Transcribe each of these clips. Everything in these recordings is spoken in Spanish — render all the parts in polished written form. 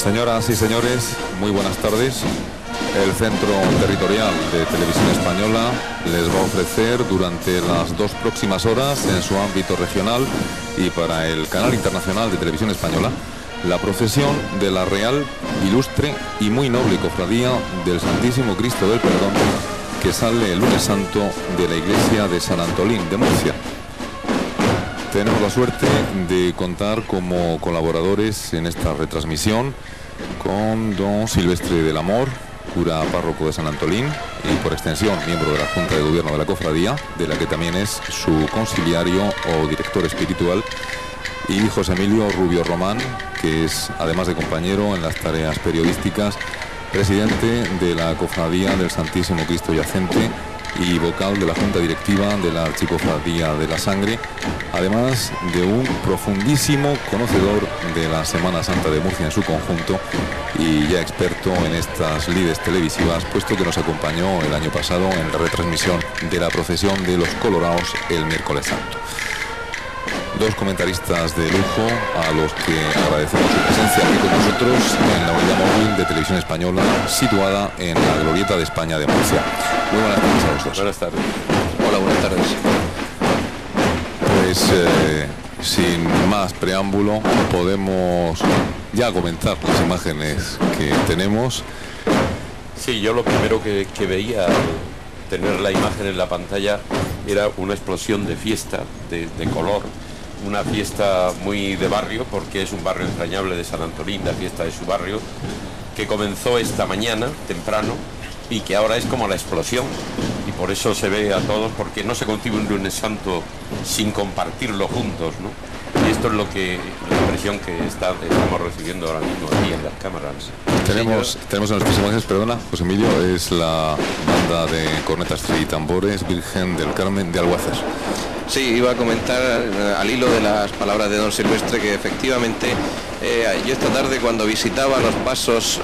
Señoras y señores, muy buenas tardes. El Centro Territorial de Televisión Española les va a ofrecer durante las 2 próximas horas en su ámbito regional y para el canal internacional de Televisión Española la procesión de la Real, Ilustre y muy noble Cofradía del Santísimo Cristo del Perdón, que sale el lunes santo de la iglesia de San Antolín de Murcia. Tenemos la suerte de contar como colaboradores en esta retransmisión con don Silvestre del Amor, cura párroco de San Antolín y por extensión miembro de la Junta de Gobierno de la Cofradía, de la que también es su conciliario o director espiritual, y José Emilio Rubio Román, que es, además de compañero en las tareas periodísticas, presidente de la Cofradía del Santísimo Cristo Yacente y vocal de la Junta Directiva de la Archicofradía de la Sangre, además de un profundísimo conocedor de la Semana Santa de Murcia en su conjunto y ya experto en estas lides televisivas, puesto que nos acompañó el año pasado en la retransmisión de la procesión de los Colorados el miércoles santo. 2 comentaristas de lujo a los que agradecemos su presencia aquí con nosotros en la unidad móvil de Televisión Española situada en la Glorieta de España de Murcia. Muy buenas tardes a vosotros. Buenas tardes. Hola, buenas tardes. Pues sin más preámbulo podemos ya comentar las imágenes que tenemos. Sí, yo lo primero que veía al tener la imagen en la pantalla era una explosión de fiesta, de color. Una fiesta muy de barrio, porque es un barrio entrañable de San Antolín, la fiesta de su barrio, que comenzó esta mañana, temprano, y que ahora es como la explosión. Y por eso se ve a todos, porque no se concibe un lunes santo sin compartirlo juntos, ¿no? Y esto es la impresión que estamos recibiendo ahora mismo aquí en las cámaras. Tenemos en nuestras imágenes, perdona, José Emilio, es la banda de cornetas y tambores Virgen del Carmen de Alguacer. Sí, iba a comentar al hilo de las palabras de don Silvestre que efectivamente yo esta tarde cuando visitaba los pasos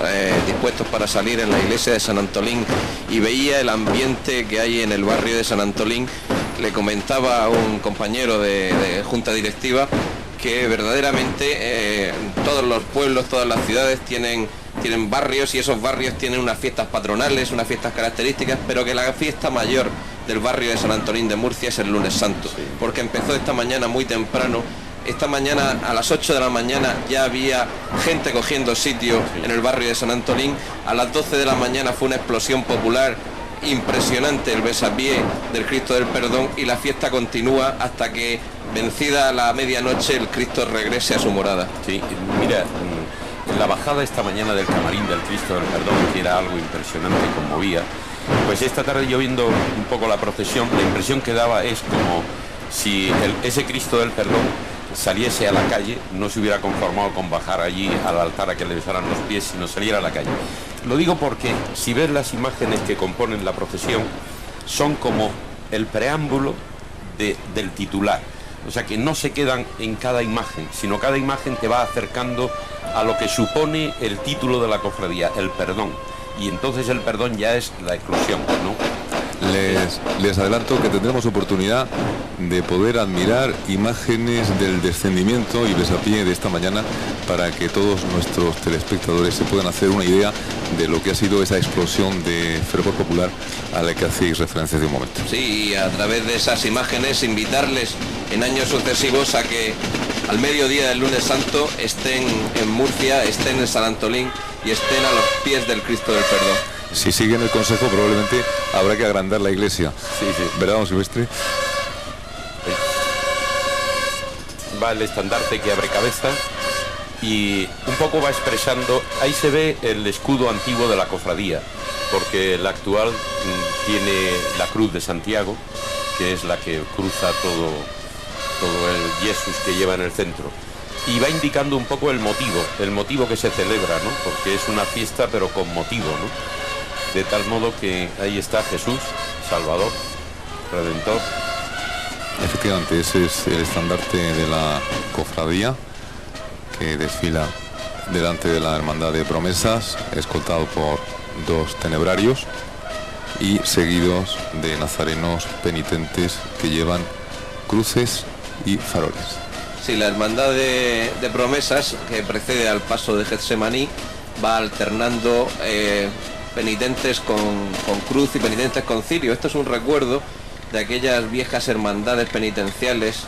dispuestos para salir en la iglesia de San Antolín y veía el ambiente que hay en el barrio de San Antolín, le comentaba a un compañero de junta directiva que verdaderamente todos los pueblos, todas las ciudades tienen barrios y esos barrios tienen unas fiestas patronales, unas fiestas características, pero que la fiesta mayor del barrio de San Antolín de Murcia es el lunes santo, porque empezó esta mañana muy temprano. Esta mañana a las 8 de la mañana ya había gente cogiendo sitio en el barrio de San Antolín. A las 12 de la mañana fue una explosión popular impresionante, el besapié del Cristo del Perdón, y la fiesta continúa hasta que, vencida la medianoche, el Cristo regrese a su morada. Sí, mira, la bajada esta mañana del camarín del Cristo del Perdón, que era algo impresionante, conmovía. Pues esta tarde yo viendo un poco la procesión, la impresión que daba es como si ese Cristo del Perdón saliese a la calle, no se hubiera conformado con bajar allí al altar a que le besaran los pies, sino saliera a la calle. Lo digo porque si ves las imágenes que componen la procesión, son como el preámbulo del titular. O sea que no se quedan en cada imagen, sino cada imagen te va acercando a lo que supone el título de la cofradía, el perdón. Y entonces el perdón ya es la explosión, ¿no? Les adelanto que tendremos oportunidad de poder admirar imágenes del descendimiento y besapié de esta mañana para que todos nuestros telespectadores se puedan hacer una idea de lo que ha sido esa explosión de fervor popular a la que hacéis referencia de un momento. Sí, y a través de esas imágenes invitarles en años sucesivos a que al mediodía del lunes santo estén en Murcia, estén en San Antolín y estén a los pies del Cristo del Perdón. Si siguen el consejo probablemente habrá que agrandar la iglesia. Sí. ¿Verdad, don Silvestre? Va el estandarte que abre cabeza y un poco va expresando, ahí se ve el escudo antiguo de la cofradía, porque la actual tiene la cruz de Santiago, que es la que cruza todo el Jesús que lleva en el centro. Y va indicando un poco el motivo que se celebra, ¿no? Porque es una fiesta pero con motivo, ¿no? De tal modo que ahí está Jesús, Salvador, Redentor. Efectivamente, ese es el estandarte de la cofradía que desfila delante de la Hermandad de Promesas, escoltado por 2 tenebrarios y seguidos de nazarenos penitentes que llevan cruces y faroles. Sí, la hermandad de promesas, que precede al paso de Getsemaní, va alternando penitentes con cruz y penitentes con cirio. Esto es un recuerdo de aquellas viejas hermandades penitenciales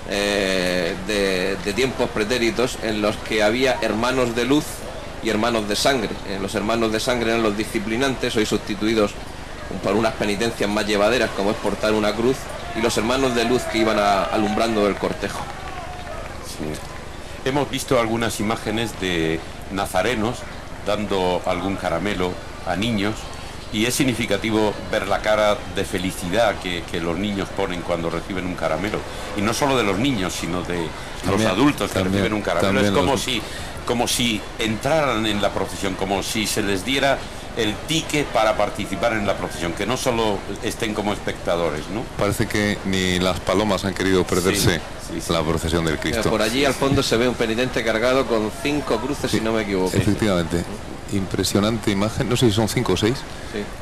de tiempos pretéritos, en los que había hermanos de luz y hermanos de sangre. Los hermanos de sangre eran los disciplinantes, hoy sustituidos por unas penitencias más llevaderas, como es portar una cruz, y los hermanos de luz que iban alumbrando el cortejo. Sí. Hemos visto algunas imágenes de nazarenos dando algún caramelo a niños, y es significativo ver la cara de felicidad que los niños ponen cuando reciben un caramelo, y no solo de los niños, sino de los adultos que reciben un caramelo. Es como si entraran en la procesión, como si se les diera el ticket para participar en la procesión, que no solo estén como espectadores, ¿no? Parece que ni las palomas han querido perderse la procesión del Cristo. Por allí al fondo se ve un penitente cargado con 5 cruces, si no me equivoco. Efectivamente. Impresionante imagen, no sé si son 5 o 6.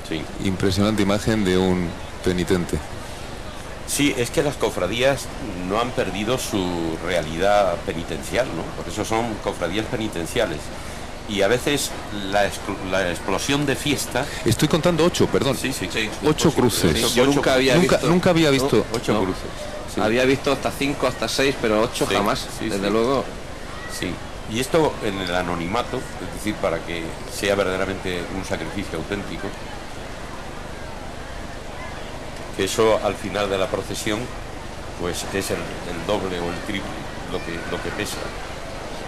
Sí. Impresionante imagen de un penitente. Sí, es que las cofradías no han perdido su realidad penitencial, ¿no? Por eso son cofradías penitenciales. Y a veces la explosión de fiesta... Estoy contando 8, perdón. Sí. 8 cruces. Sí, yo nunca había visto 8 cruces. Sí. Había visto hasta 5, hasta 6, pero 8 jamás, desde luego. Sí. Y esto en el anonimato, es decir, para que sea verdaderamente un sacrificio auténtico, que eso al final de la procesión pues es el doble o el triple lo que pesa.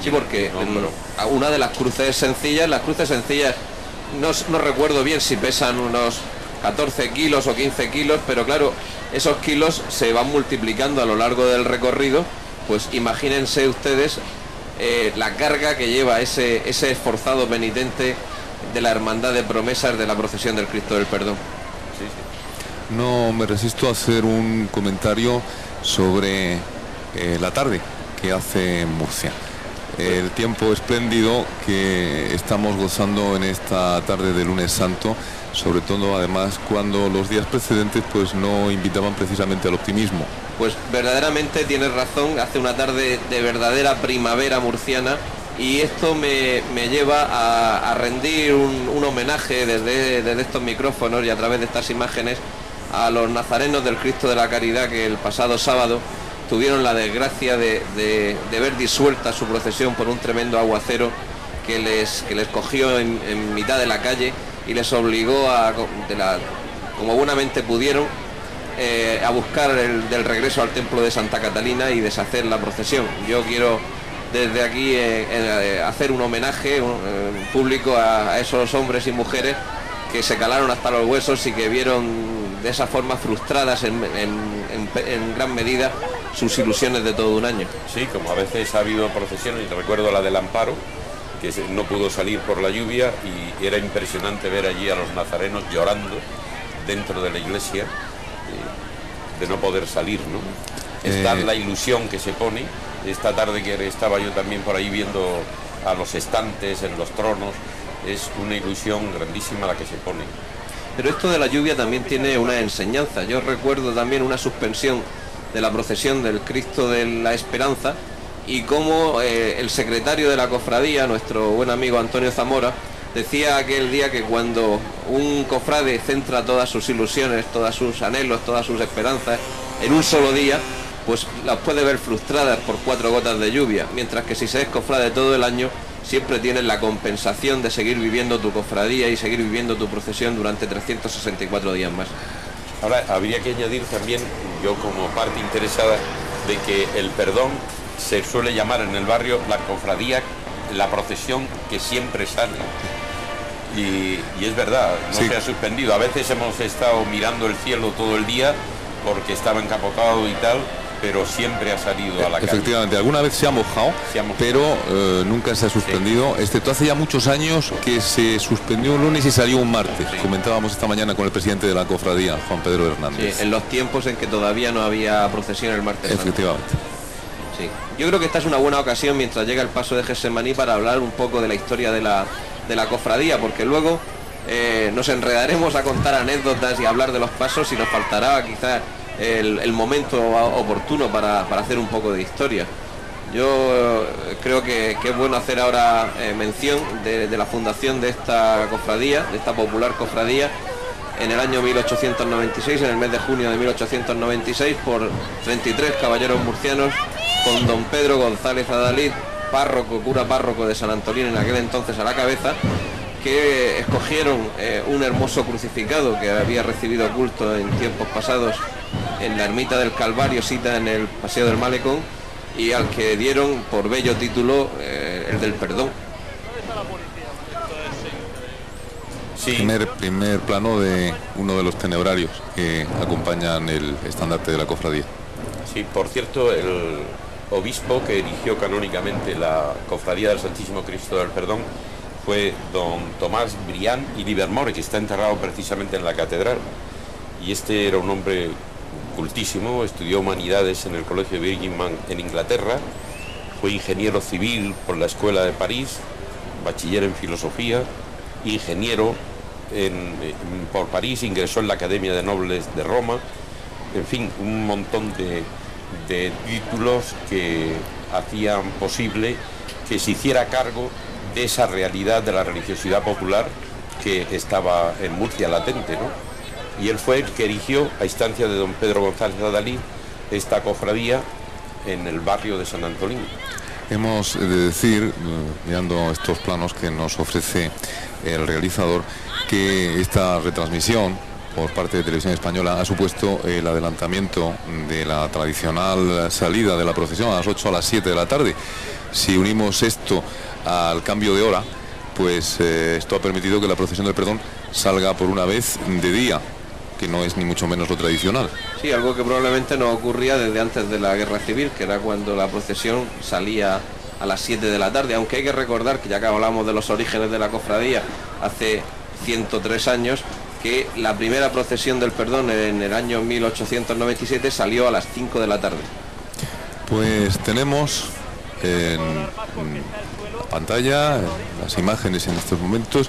Sí, porque una de las cruces sencillas, no recuerdo bien si pesan unos 14 kilos o 15 kilos, pero claro, esos kilos se van multiplicando a lo largo del recorrido. Pues imagínense ustedes la carga que lleva ese esforzado penitente de la hermandad de promesas de la procesión del Cristo del Perdón. Sí. No me resisto a hacer un comentario sobre la tarde que hace en Murcia. El tiempo espléndido que estamos gozando en esta tarde de Lunes Santo, sobre todo además cuando los días precedentes pues no invitaban precisamente al optimismo. Pues verdaderamente tienes razón, hace una tarde de verdadera primavera murciana, y esto me lleva a rendir un homenaje desde estos micrófonos y a través de estas imágenes a los nazarenos del Cristo de la Caridad, que el pasado sábado tuvieron la desgracia de ver disuelta su procesión por un tremendo aguacero que les cogió en mitad de la calle y les obligó como buenamente pudieron, a buscar del regreso al templo de Santa Catalina y deshacer la procesión. Yo quiero desde aquí hacer un homenaje público a esos hombres y mujeres que se calaron hasta los huesos y que vieron de esa forma frustradas en gran medida sus ilusiones de todo un año. Sí, como a veces ha habido procesiones, y recuerdo la del Amparo, que no pudo salir por la lluvia, y era impresionante ver allí a los nazarenos llorando dentro de la iglesia de no poder salir, ¿no? Esta la ilusión que se pone. Esta tarde que estaba yo también por ahí viendo a los estantes en los tronos, es una ilusión grandísima la que se pone. Pero esto de la lluvia también tiene una enseñanza. Yo recuerdo también una suspensión de la procesión del Cristo de la Esperanza, y cómo el secretario de la cofradía, nuestro buen amigo Antonio Zamora, decía aquel día que cuando un cofrade centra todas sus ilusiones, todos sus anhelos, todas sus esperanzas en un solo día, pues las puede ver frustradas por 4 gotas de lluvia, mientras que si se es cofrade todo el año, siempre tienes la compensación de seguir viviendo tu cofradía y seguir viviendo tu procesión durante 364 días más. Ahora, habría que añadir también, yo como parte interesada, de que el perdón se suele llamar en el barrio la cofradía, la procesión que siempre sale. Y es verdad, no se ha suspendido. A veces hemos estado mirando el cielo todo el día porque estaba encapotado y tal, pero siempre ha salido a la calle. Efectivamente, alguna vez se ha mojado, pero nunca se ha suspendido, excepto hace ya muchos años que se suspendió un lunes y salió un martes. Comentábamos esta mañana con el presidente de la cofradía, Juan Pedro Hernández. Sí, en los tiempos en que todavía no había procesión el martes. Efectivamente. Sí. Yo creo que esta es una buena ocasión, mientras llega el paso de Getsemaní, para hablar un poco de la historia de la cofradía, porque luego nos enredaremos a contar anécdotas y a hablar de los pasos, y nos faltará quizás el momento oportuno para hacer un poco de historia. Yo creo que es bueno hacer ahora mención de la fundación de esta cofradía, de esta popular cofradía, en el año 1896, en el mes de junio de 1896, por 33 caballeros murcianos, con don Pedro González Adalid, cura párroco de San Antolín en aquel entonces, a la cabeza, que escogieron un hermoso crucificado que había recibido culto en tiempos pasados en la ermita del Calvario, cita en el Paseo del Malecón, y al que dieron por bello título el del perdón. Sí. Primer plano de uno de los tenebrarios que acompañan el estandarte de la cofradía. Sí, por cierto, el obispo que erigió canónicamente la cofradía del Santísimo Cristo del Perdón fue don Tomás Brián y Livermore, que está enterrado precisamente en la catedral. Y este era un hombre cultísimo, estudió humanidades en el Colegio de Birmingham en Inglaterra, fue ingeniero civil por la Escuela de París, bachiller en filosofía, ingeniero por París, ingresó en la Academia de Nobles de Roma, en fin, un montón de títulos que hacían posible que se hiciera cargo de esa realidad de la religiosidad popular que estaba en Murcia latente, ¿no? Y él fue el que erigió, a instancia de don Pedro González Adalid, esta cofradía en el barrio de San Antolín. Hemos de decir, mirando estos planos que nos ofrece el realizador, que esta retransmisión por parte de Televisión Española ha supuesto el adelantamiento de la tradicional salida de la procesión a las 8 a las 7 de la tarde. Si unimos esto al cambio de hora, pues esto ha permitido que la procesión del perdón salga por una vez de día, que no es ni mucho menos lo tradicional. Sí, algo que probablemente no ocurría desde antes de la Guerra Civil, que era cuando la procesión salía a las 7 de la tarde, aunque hay que recordar que ya que hablamos de los orígenes de la cofradía, hace 103 años, que la primera procesión del perdón en el año 1897 salió a las 5 de la tarde. Pues tenemos en la pantalla las imágenes en estos momentos.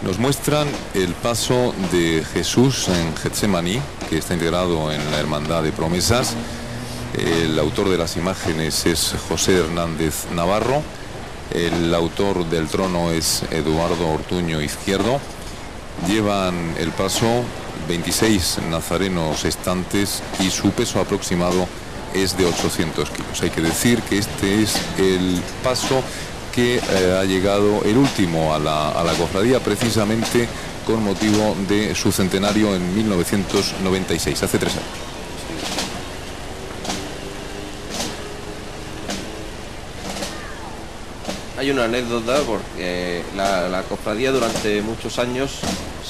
Nos muestran el paso de Jesús en Getsemaní, que está integrado en la Hermandad de Promesas. El autor de las imágenes es José Hernández Navarro. El autor del trono es Eduardo Ortuño Izquierdo. Llevan el paso 26 nazarenos estantes y su peso aproximado es de 800 kilos. Hay que decir que este es el paso que ha llegado el último a la cofradía, precisamente con motivo de su centenario en 1996, hace 3 años. Hay una anécdota porque la cofradía durante muchos años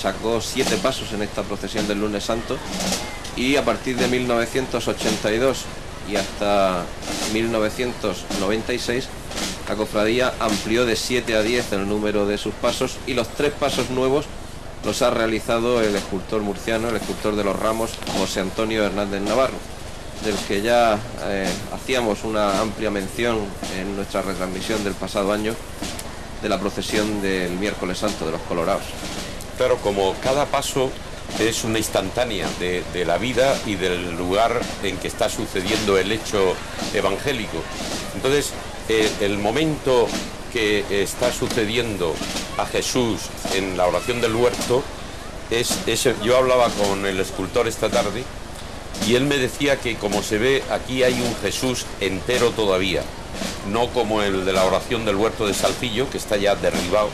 sacó 7 pasos en esta procesión del Lunes Santo, y a partir de 1982 y hasta 1996 la cofradía amplió de 7 a 10 el número de sus pasos, y los 3 pasos nuevos los ha realizado el escultor murciano, el escultor de los ramos, José Antonio Hernández Navarro, del que ya hacíamos una amplia mención en nuestra retransmisión del pasado año de la procesión del Miércoles Santo de los Colorados. Claro, como cada paso es una instantánea de la vida y del lugar en que está sucediendo el hecho evangélico. Entonces, el momento que está sucediendo a Jesús en la oración del huerto yo hablaba con el escultor esta tarde y él me decía que, como se ve, aquí hay un Jesús entero todavía, no como el de la oración del huerto de Salcillo, que está ya derribado,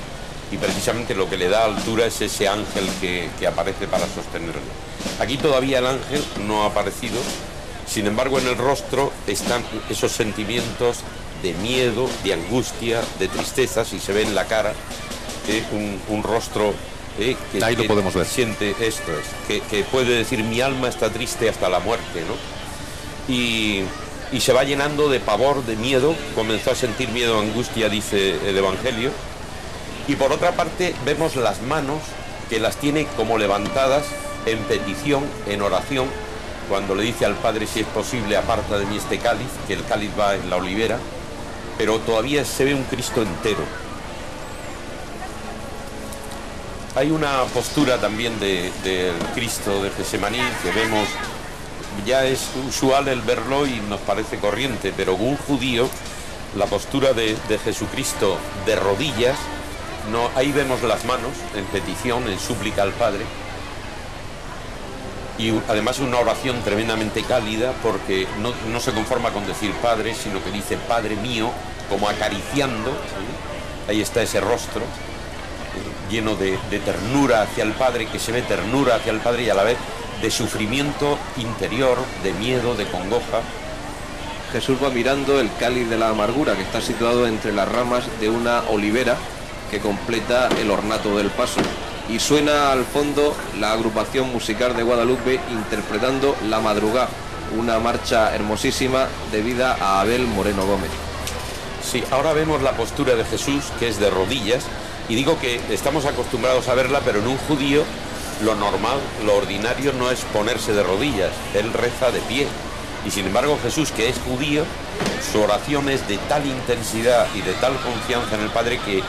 y precisamente lo que le da altura es ese ángel que aparece para sostenerlo. Aquí todavía el ángel no ha aparecido, sin embargo en el rostro están esos sentimientos de miedo, de angustia, de tristeza, si se ve en la cara, un rostro que ahí lo podemos ver. Siente esto, que puede decir: mi alma está triste hasta la muerte, ¿no? Y se va llenando de pavor, de miedo, comenzó a sentir miedo, angustia, dice el Evangelio. Y por otra parte vemos las manos, que las tiene como levantadas en petición, en oración, cuando le dice al Padre: si es posible, aparta de mí este cáliz, que el cáliz va en la olivera, pero todavía se ve un Cristo entero. Hay una postura también del Cristo de Getsemaní que vemos ya es usual el verlo y nos parece corriente, pero un judío, la postura de Jesucristo de rodillas, no, ahí vemos las manos en petición, en súplica al Padre, y además una oración tremendamente cálida, porque no se conforma con decir Padre, sino que dice Padre mío, como acariciando, ¿sí? Ahí está ese rostro lleno de ternura hacia el Padre, que se ve ternura hacia el Padre y a la vez de sufrimiento interior, de miedo, de congoja. Jesús va mirando el cáliz de la amargura, que está situado entre las ramas de una olivera que completa el ornato del paso. Y suena al fondo la agrupación musical de Guadalupe interpretando La Madrugá, una marcha hermosísima debida a Abel Moreno Gómez. Sí, ahora vemos la postura de Jesús, que es de rodillas, y digo que estamos acostumbrados a verla, pero en un judío lo normal, lo ordinario no es ponerse de rodillas, él reza de pie. Y sin embargo Jesús, que es judío, su oración es de tal intensidad y de tal confianza en el Padre que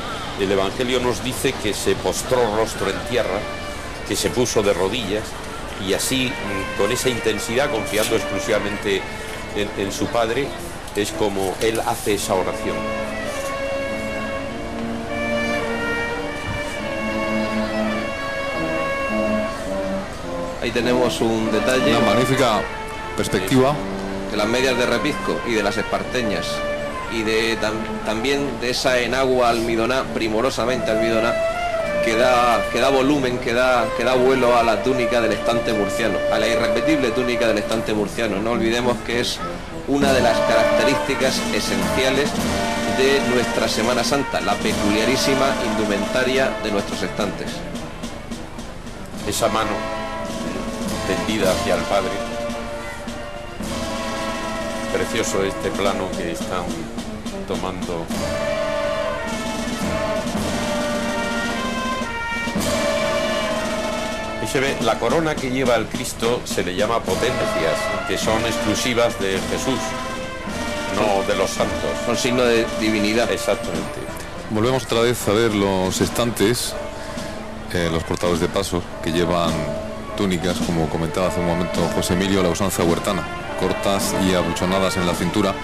el Evangelio nos dice que se postró rostro en tierra, que se puso de rodillas, y así, con esa intensidad, confiando exclusivamente en su Padre, es como él hace esa oración. Ahí tenemos un detalle. Una magnífica perspectiva. De las medias de Repizco y de las esparteñas. Y de también de esa enagua almidoná, primorosamente almidoná, que da volumen, que da vuelo a la túnica del estante murciano, a la irrepetible túnica del estante murciano. No olvidemos que es una de las características esenciales de nuestra Semana Santa, la peculiarísima indumentaria de nuestros estantes. Esa mano tendida hacia el Padre. Precioso este plano que están tomando. Y se ve la corona que lleva el Cristo, se le llama potencias, que son exclusivas de Jesús, no de los santos. Son signo de divinidad. Exactamente. Volvemos otra vez a ver los estantes, los portadores de paso, que llevan túnicas, como comentaba hace un momento José Emilio, la usanza huertana, cortas y abuchonadas en la cintura,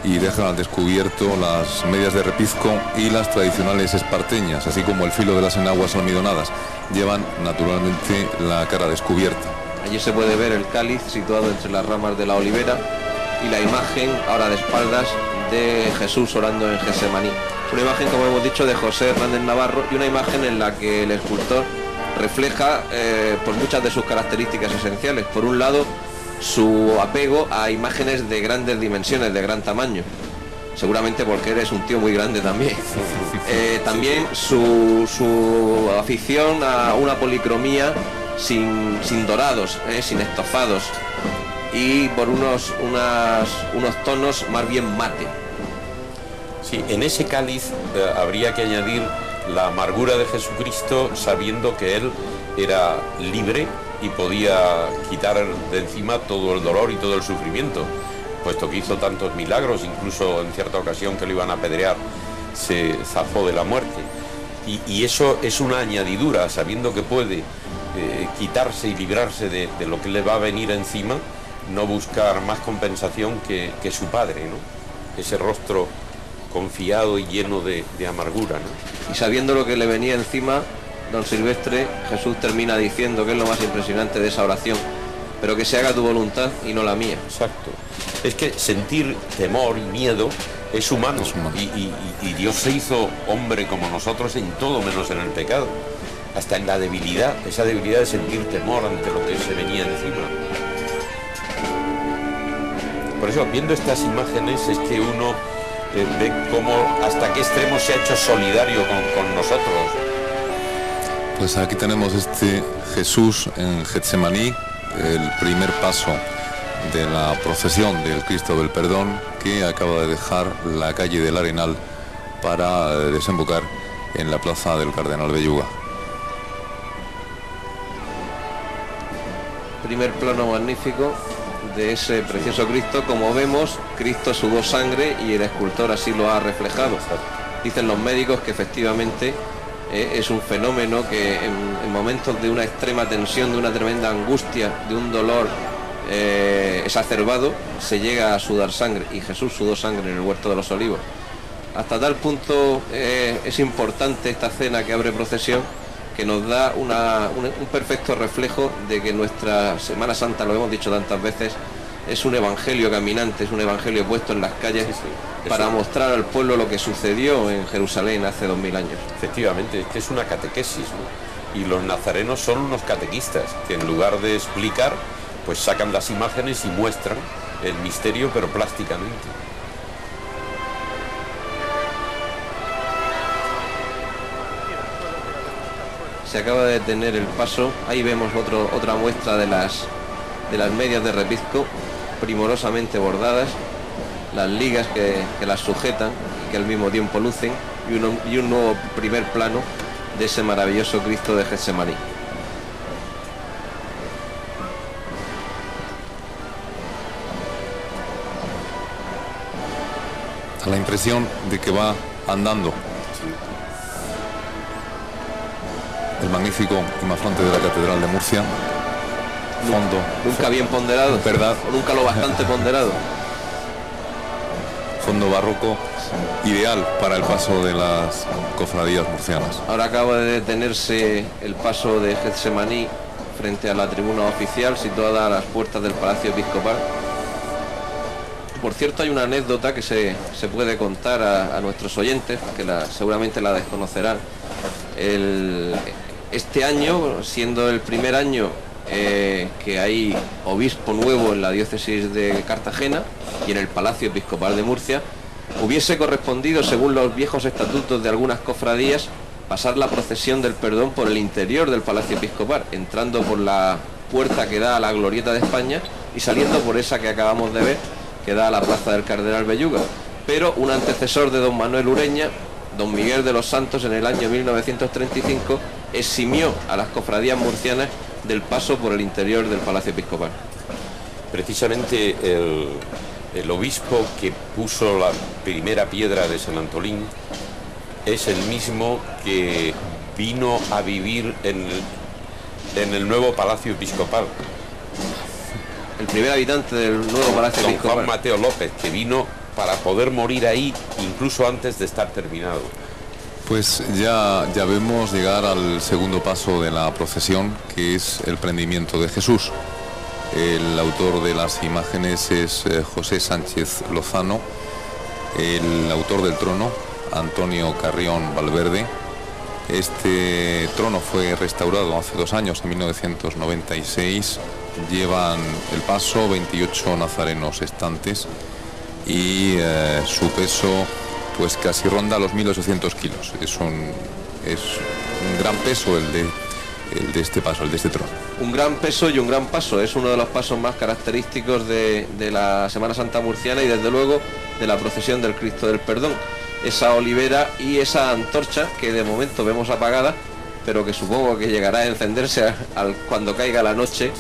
y dejan al descubierto las medias de Repizco y las tradicionales esparteñas, así como el filo de las enaguas almidonadas. Llevan naturalmente la cara descubierta. Allí se puede ver el cáliz situado entre las ramas de la olivera y la imagen, ahora de espaldas, de Jesús orando en Getsemaní. Una imagen, como hemos dicho, de José Hernández Navarro, y una imagen en la que el escultor refleja por muchas de sus características esenciales. Por un lado, su apego a imágenes de grandes dimensiones, de gran tamaño, seguramente porque eres un tío muy grande también. También su afición a una policromía sin dorados, sin estofados, y por unos tonos más bien mate. Sí, en ese cáliz habría que añadir la amargura de Jesucristo, sabiendo que él era libre y podía quitar de encima todo el dolor y todo el sufrimiento, puesto que hizo tantos milagros, incluso en cierta ocasión que lo iban a apedrear, se zafó de la muerte. Y eso es una añadidura, sabiendo que puede quitarse y librarse de lo que le va a venir encima, no buscar más compensación que su Padre, ¿no? Ese rostro confiado y lleno de amargura, ¿no? Y sabiendo lo que le venía encima, don Silvestre, Jesús termina diciendo, que es lo más impresionante de esa oración, pero que se haga tu voluntad y no la mía. Exacto. Es que sentir temor y miedo es humano. Y Dios se hizo hombre como nosotros en todo menos en el pecado, hasta en la debilidad, esa debilidad de sentir temor ante lo que se venía encima. Por eso, viendo estas imágenes, es que uno ve cómo, hasta qué extremo se ha hecho solidario con nosotros. Pues aquí tenemos este Jesús en Getsemaní, el primer paso de la procesión del Cristo del Perdón, que acaba de dejar la calle del Arenal para desembocar en la plaza del Cardenal Belluga. Primer plano magnífico de ese precioso Cristo. Como vemos, Cristo sudó sangre y el escultor así lo ha reflejado. Dicen los médicos que efectivamente es un fenómeno que en momentos de una extrema tensión, de una tremenda angustia, de un dolor exacerbado, se llega a sudar sangre, y Jesús sudó sangre en el Huerto de los Olivos. Hasta tal punto es importante esta escena que abre procesión, que nos da un perfecto reflejo de que nuestra Semana Santa, lo hemos dicho tantas veces, es un evangelio caminante, es un evangelio puesto en las calles, sí, sí, para mostrar al pueblo lo que sucedió en Jerusalén hace 2000 años. Efectivamente, es que es una catequesis, ¿no? Y los nazarenos son unos catequistas que en lugar de explicar, pues sacan las imágenes y muestran el misterio, pero plásticamente. Se acaba de detener el paso. Ahí vemos otra muestra de las medias de repisco, primorosamente bordadas, las ligas que las sujetan y que al mismo tiempo lucen, y un nuevo primer plano de ese maravilloso Cristo de Getsemaní. Da la impresión de que va andando. El magnífico imafronte de la Catedral de Murcia. Fondo. Nunca bien ponderado. ¿Verdad? Nunca lo bastante ponderado. Fondo barroco, ideal para el paso de las cofradías murcianas. Ahora acaba de detenerse el paso de Getsemaní frente a la tribuna oficial, situada a las puertas del Palacio Episcopal. Por cierto, hay una anécdota que se puede contar a nuestros oyentes, que seguramente la desconocerán. Este año, siendo el primer año que hay obispo nuevo en la diócesis de Cartagena y en el Palacio Episcopal de Murcia, hubiese correspondido, según los viejos estatutos de algunas cofradías, pasar la procesión del perdón por el interior del Palacio Episcopal, entrando por la puerta que da a la Glorieta de España y saliendo por esa que acabamos de ver, que da a la Plaza del Cardenal Belluga. Pero un antecesor de don Manuel Ureña, don Miguel de los Santos, en el año 1935, eximió a las cofradías murcianas del paso por el interior del Palacio Episcopal. Precisamente el obispo que puso la primera piedra de San Antolín es el mismo que vino a vivir en el nuevo Palacio Episcopal. El primer habitante del nuevo Palacio Episcopal. Don Juan Mateo López, que vino para poder morir ahí incluso antes de estar terminado. Pues ya vemos llegar al segundo paso de la procesión, que es el prendimiento de Jesús. El autor de las imágenes es José Sánchez Lozano, el autor del trono, Antonio Carrión Valverde. Este trono fue restaurado hace 2 años, en 1996. Llevan el paso 28 nazarenos estantes y su peso pues casi ronda los 1.800 kilos. Es un gran peso el de este paso, el de este trono. Un gran peso y un gran paso. Es uno de los pasos más característicos de la Semana Santa murciana y desde luego de la procesión del Cristo del Perdón. Esa olivera y esa antorcha que de momento vemos apagada, pero que supongo que llegará a encenderse cuando caiga la noche,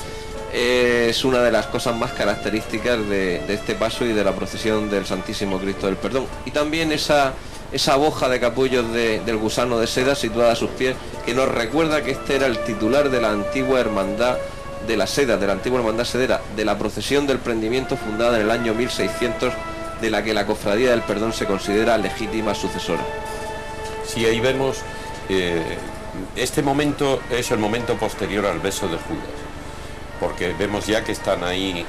es una de las cosas más características de este paso y de la procesión del Santísimo Cristo del Perdón. Y también esa boja de capullos del gusano de seda situada a sus pies, que nos recuerda que este era el titular de la antigua hermandad de la seda, de la antigua hermandad sedera, de la procesión del prendimiento fundada en el año 1600, de la que la Cofradía del Perdón se considera legítima sucesora. Sí, ahí vemos, este momento es el momento posterior al beso de Judas, porque vemos ya que están ahí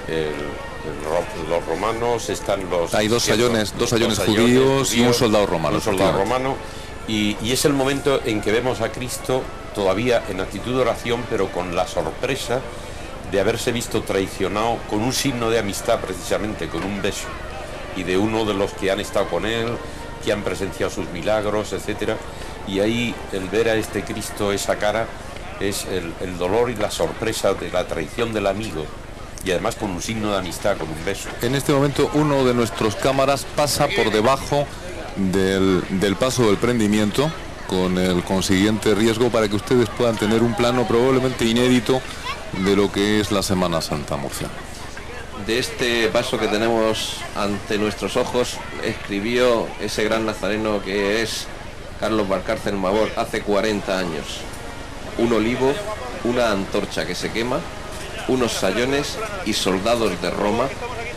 los romanos, están los... Hay dos sayones judíos y un soldado romano. Y es el momento en que vemos a Cristo todavía en actitud de oración, pero con la sorpresa de haberse visto traicionado con un signo de amistad, precisamente, con un beso, y de uno de los que han estado con él, que han presenciado sus milagros, etcétera. Y ahí el ver a este Cristo, esa cara, es el dolor y la sorpresa de la traición del amigo, y además con un signo de amistad, con un beso. En este momento uno de nuestros cámaras pasa por debajo del paso del prendimiento, con el consiguiente riesgo para que ustedes puedan tener un plano probablemente inédito de lo que es la Semana Santa murciana. De este paso que tenemos ante nuestros ojos escribió ese gran nazareno que es Carlos Valcárcel Mavor hace 40 años. Un olivo, una antorcha que se quema unos sayones y soldados de Roma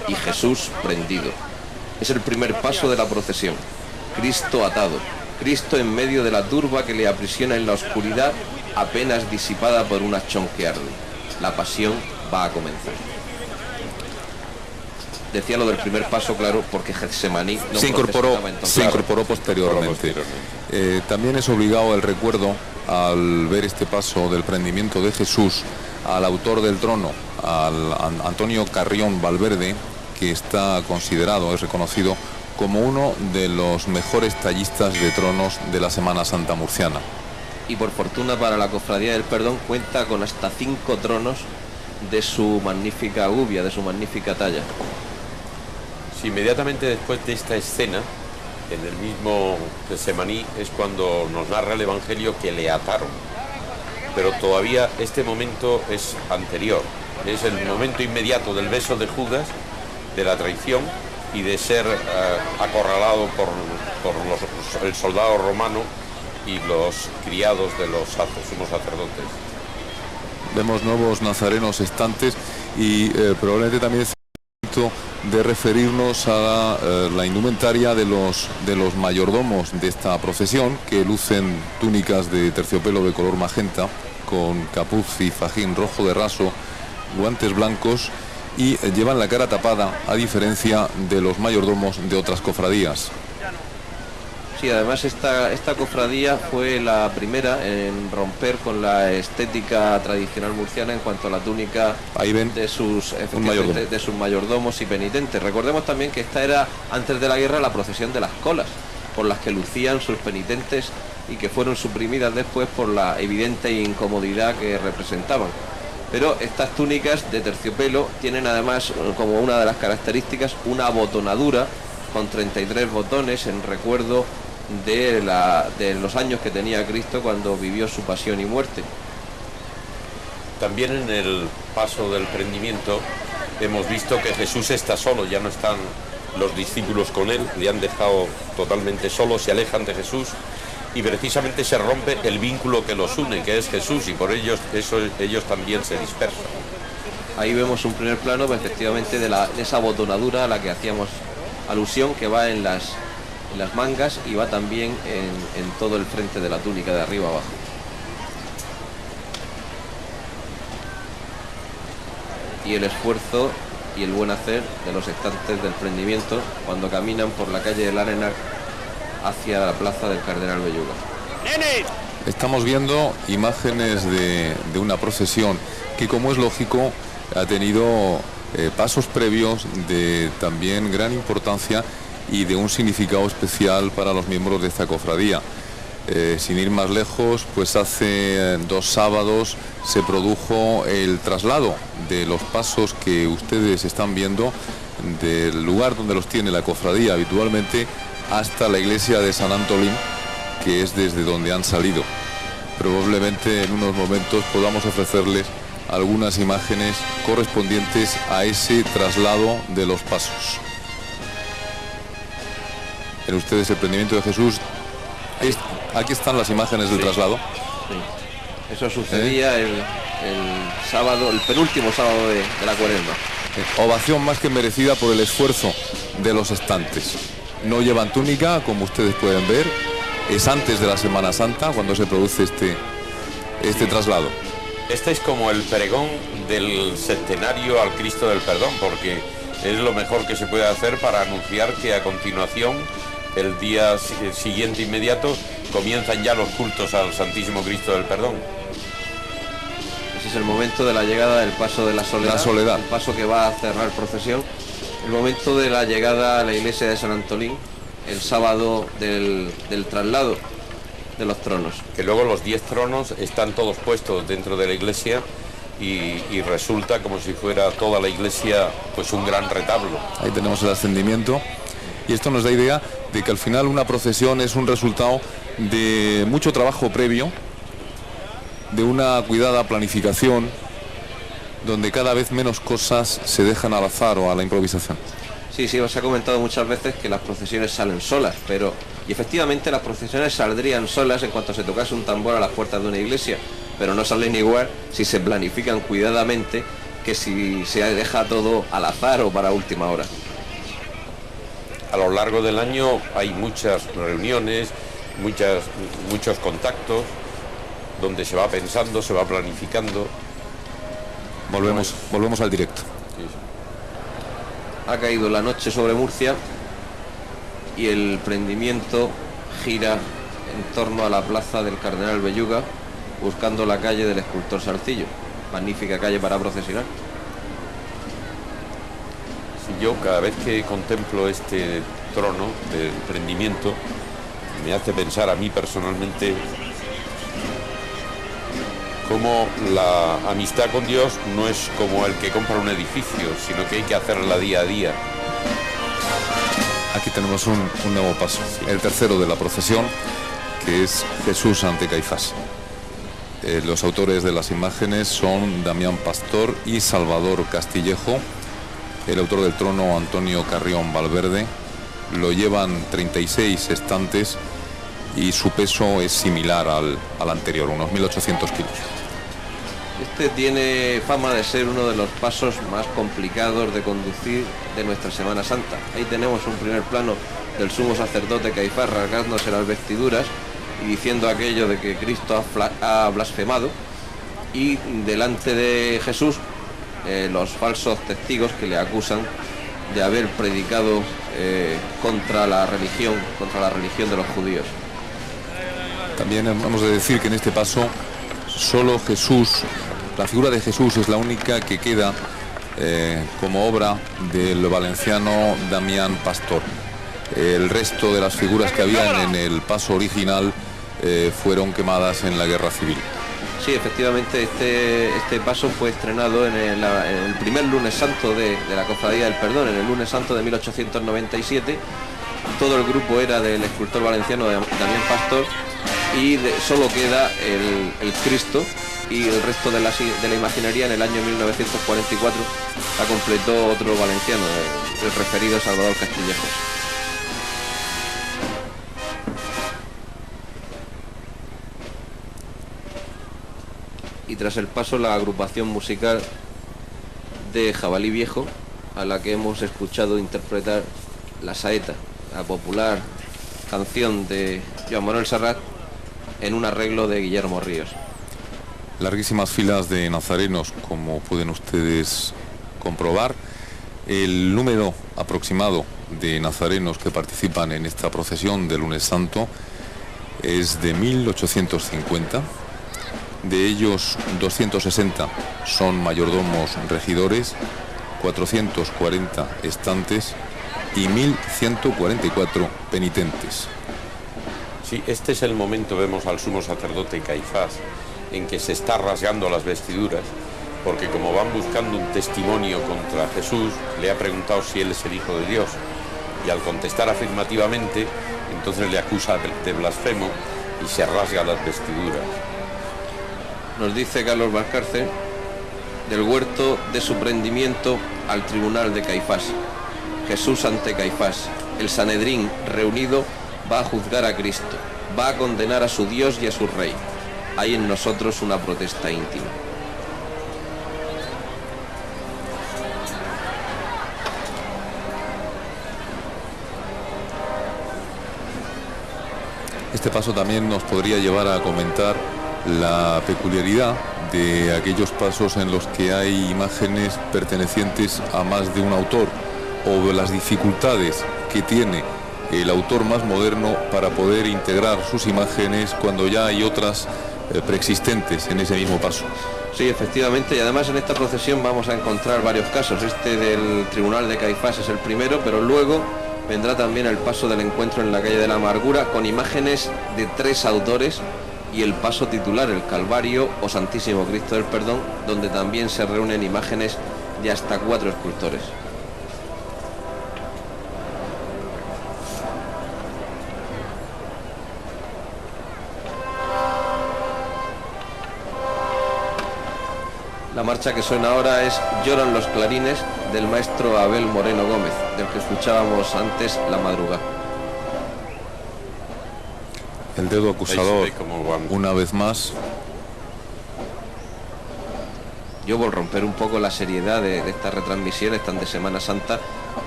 y Jesús prendido. Es el primer paso de la procesión. Cristo atado, Cristo en medio de la turba que le aprisiona en la oscuridad apenas disipada por un hachón que arde. La pasión va a comenzar. Decía lo del primer paso, claro, porque Getsemaní no se incorporó posteriormente. También es obligado el recuerdo, al ver este paso del prendimiento de Jesús, al autor del trono, al Antonio Carrión Valverde, que está considerado, es reconocido como uno de los mejores tallistas de tronos de la Semana Santa murciana. Y por fortuna para la Cofradía del Perdón cuenta con hasta 5 tronos de su magnífica gubia, de su magnífica talla. Sí, inmediatamente después de esta escena, en el mismo Getsemaní, es cuando nos narra el Evangelio que le ataron. Pero todavía este momento es anterior, es el momento inmediato del beso de Judas, de la traición y de ser acorralado por el soldado romano y los criados de los sumos sacerdotes. Vemos nuevos nazarenos estantes y probablemente también es momento de referirnos a la indumentaria de los mayordomos de esta procesión, que lucen túnicas de terciopelo de color magenta con capuz y fajín rojo de raso, guantes blancos y llevan la cara tapada, a diferencia de los mayordomos de otras cofradías. Sí, además esta cofradía fue la primera en romper con la estética tradicional murciana en cuanto a la túnica de sus mayordomos y penitentes. Recordemos también que esta era, antes de la guerra, la procesión de las colas, por las que lucían sus penitentes y que fueron suprimidas después por la evidente incomodidad que representaban. Pero estas túnicas de terciopelo tienen además, como una de las características, una abotonadura con 33 botones en recuerdo de los años que tenía Cristo cuando vivió su pasión y muerte. También en el paso del prendimiento hemos visto que Jesús está solo, ya no están los discípulos con él, le han dejado totalmente solo, se alejan de Jesús y precisamente se rompe el vínculo que los une, que es Jesús, y por ellos también se dispersan. Ahí vemos un primer plano, efectivamente, de esa abotonadura a la que hacíamos alusión, que va en las mangas y va también en todo el frente de la túnica, de arriba abajo. Y el esfuerzo y el buen hacer de los estantes del prendimiento cuando caminan por la calle del Arenar hacia la plaza del Cardenal Belluga. Estamos viendo imágenes de una procesión que, como es lógico, ha tenido pasos previos de también gran importancia y de un significado especial para los miembros de esta cofradía. Sin ir más lejos, pues hace 2 sábados se produjo el traslado de los pasos que ustedes están viendo del lugar donde los tiene la cofradía habitualmente hasta la iglesia de San Antolín, que es desde donde han salido. Probablemente en unos momentos podamos ofrecerles algunas imágenes correspondientes a ese traslado de los pasos. Ven ustedes el prendimiento de Jesús. Aquí están las imágenes del traslado. Sí. Eso sucedía el sábado, el penúltimo sábado de la Cuaresma. Ovación más que merecida por el esfuerzo de los estantes. No llevan túnica, como ustedes pueden ver. Es antes de la Semana Santa cuando se produce este traslado. Este es como el pregón del centenario al Cristo del Perdón, porque es lo mejor que se puede hacer para anunciar que a continuación, el día siguiente inmediato, comienzan ya los cultos al Santísimo Cristo del Perdón. Ese es el momento de la llegada del paso de la soledad, el paso que va a cerrar procesión, el momento de la llegada a la iglesia de San Antolín, el sábado del traslado de los tronos. Que luego los 10 tronos están todos puestos dentro de la iglesia y resulta como si fuera toda la iglesia pues un gran retablo. Ahí tenemos el ascendimiento y esto nos da idea de que al final una procesión es un resultado de mucho trabajo previo, de una cuidada planificación, donde cada vez menos cosas se dejan al azar o a la improvisación. Sí, os ha comentado muchas veces que las procesiones salen solas, y efectivamente las procesiones saldrían solas en cuanto se tocase un tambor a las puertas de una iglesia, pero no salen igual si se planifican cuidadamente, que si se deja todo al azar o para última hora. A lo largo del año hay muchas reuniones, muchos contactos, donde se va pensando, se va planificando. Volvemos al directo. Sí. Ha caído la noche sobre Murcia y el prendimiento gira en torno a la plaza del Cardenal Belluga, buscando la calle del Escultor Salcillo. Magnífica calle para procesionar. Si yo cada vez que contemplo este trono del prendimiento, me hace pensar a mí personalmente cómo la amistad con Dios no es como el que compra un edificio, sino que hay que hacerla día a día. Aquí tenemos un nuevo paso, el tercero de la procesión, que es Jesús ante Caifás. Los autores de las imágenes son Damián Pastor y Salvador Castillejo. El autor del trono, Antonio Carrión Valverde. Lo llevan 36 estantes y su peso es similar al anterior, unos 1.800 kilos. Este tiene fama de ser uno de los pasos más complicados de conducir de nuestra Semana Santa. Ahí tenemos un primer plano del sumo sacerdote Caifás rasgándose las vestiduras y diciendo aquello de que Cristo ha blasfemado, y delante de Jesús los falsos testigos que le acusan de haber predicado contra la religión de los judíos. También hemos de decir que en este paso solo Jesús, la figura de Jesús es la única que queda como obra del valenciano Damián Pastor. El resto de las figuras que habían en el paso original fueron quemadas en la Guerra Civil. Sí, efectivamente, este paso fue estrenado en el primer lunes santo de la Cofradía del Perdón, en el lunes santo de 1897. Todo el grupo era del escultor valenciano Damián Pastor, y solo queda el Cristo, y el resto de la imaginería en el año 1944 la completó otro valenciano, el referido Salvador Castillejo. Y tras el paso, la agrupación musical de Jabalí Viejo, a la que hemos escuchado interpretar La Saeta, la popular canción de Joan Manuel Serrat, en un arreglo de Guillermo Ríos. Larguísimas filas de nazarenos, como pueden ustedes comprobar. El número aproximado de nazarenos que participan en esta procesión del Lunes Santo es de 1.850. De ellos, 260 son mayordomos regidores, 440 estantes y 1.144 penitentes. Sí, este es el momento, vemos al sumo sacerdote Caifás, en que se está rasgando las vestiduras, porque como van buscando un testimonio contra Jesús, le ha preguntado si él es el Hijo de Dios, y al contestar afirmativamente, entonces le acusa de blasfemo y se rasga las vestiduras. Nos dice Carlos Valcárcel: del huerto de su prendimiento al tribunal de Caifás. Jesús ante Caifás. El Sanedrín reunido va a juzgar a Cristo, va a condenar a su Dios y a su Rey. Hay en nosotros una protesta íntima. Este paso también nos podría llevar a comentar la peculiaridad de aquellos pasos en los que hay imágenes pertenecientes a más de un autor, o las dificultades que tiene el autor más moderno para poder integrar sus imágenes cuando ya hay otras preexistentes en ese mismo paso. Sí, efectivamente, y además en esta procesión vamos a encontrar varios casos. Este del Tribunal de Caifás es el primero, pero luego vendrá también el paso del encuentro en la calle de la Amargura, con imágenes de 3 autores, y el paso titular, el Calvario o Santísimo Cristo del Perdón, donde también se reúnen imágenes de hasta 4 escultores. La marcha que suena ahora es Lloran los clarines, del maestro Abel Moreno Gómez, del que escuchábamos antes La Madrugada. El dedo acusador, una vez más. yo, por romper un poco la seriedad de estas retransmisiones tan de Semana Santa,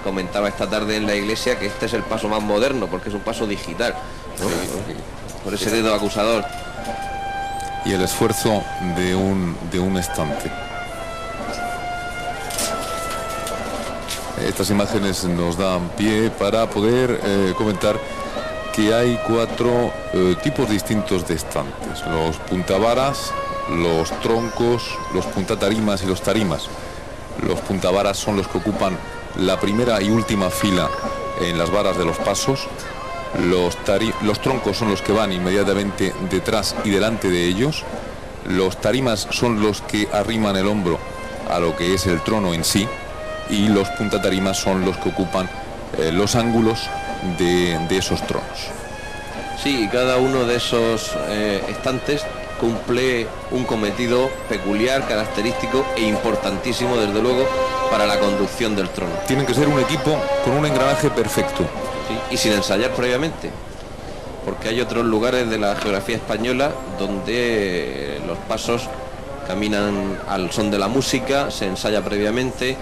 comentaba esta tarde en la iglesia que este es el paso más moderno, porque es un paso digital, ¿no? Sí. Por ese dedo acusador. Y el esfuerzo de un estante. Estas imágenes nos dan pie para poder comentar que hay 4 tipos distintos de estantes: los puntavaras, los troncos, los puntatarimas y los tarimas. Los puntavaras son los que ocupan la primera y última fila en las varas de los pasos. Los troncos son los que van inmediatamente detrás y delante de ellos. Los tarimas son los que arriman el hombro a lo que es el trono en sí, y los puntatarimas son los que ocupan los ángulos de esos tronos. Sí, cada uno de esos estantes cumple un cometido peculiar, característico e importantísimo, desde luego, para la conducción del trono. Tienen que ser un equipo con un engranaje perfecto. Sí, y sin ensayar previamente, porque hay otros lugares de la geografía española donde los pasos caminan al son de la música, se ensaya previamente,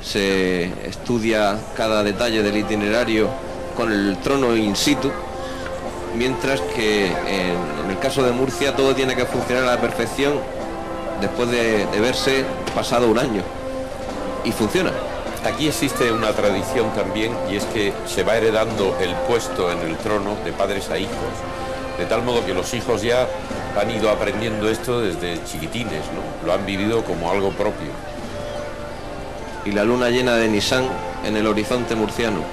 se estudia cada detalle del itinerario con el trono in situ, mientras que en el caso de Murcia todo tiene que funcionar a la perfección después de verse pasado un año, y funciona. Aquí existe una tradición también, y es que se va heredando el puesto en el trono de padres a hijos, de tal modo que los hijos ya han ido aprendiendo esto desde chiquitines, ¿no? Lo han vivido como algo propio. Y la luna llena de Nisán en el horizonte murciano.